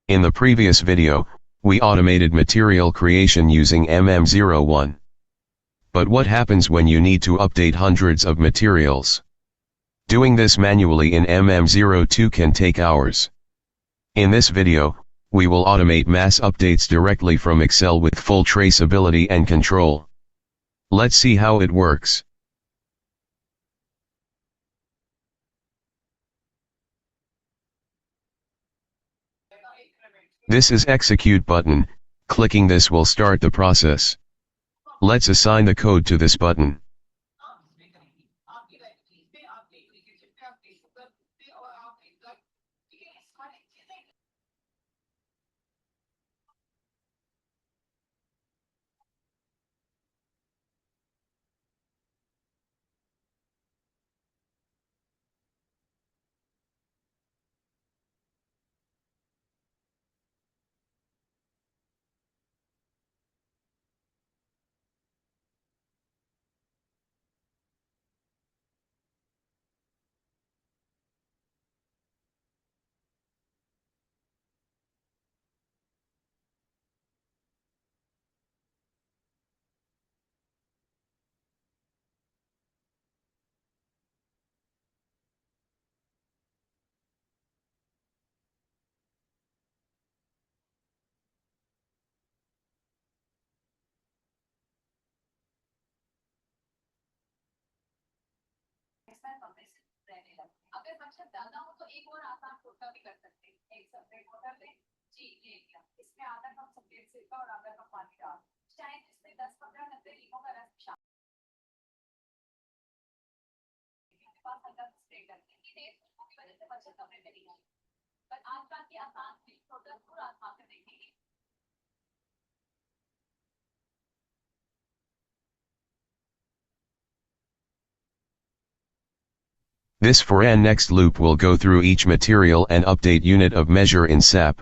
In the previous video, we automated material creation using MM01. But what happens when you need to update hundreds of materials? Doing this manually in MM02 can take hours. In this video, we will automate mass updates directly from Excel with full traceability and control. Let's see how it works. This is Execute button. Clicking this will start the process. Let's assign the code to this button. अगर मकसद ज्यादा हो तो एक और आसान टोटका भी कर सकते हैं। एक सेपरेट वाटर लें, जी ये लिया। इसमें आधा कप सफेद सिरका और आधा कप पानी डाल, शायद इसमें 10-15 नब्बे लीमों का रस शामिल के पास हल्का स्प्रे करते हैं। ये तेज खुशबू की वजह से मच्छर कमरे में नहीं आए, पर आजकल की आसान टोटका पूरा आजमा कर देखेंगे। This for and next loop will go through each material and update unit of measure in SAP.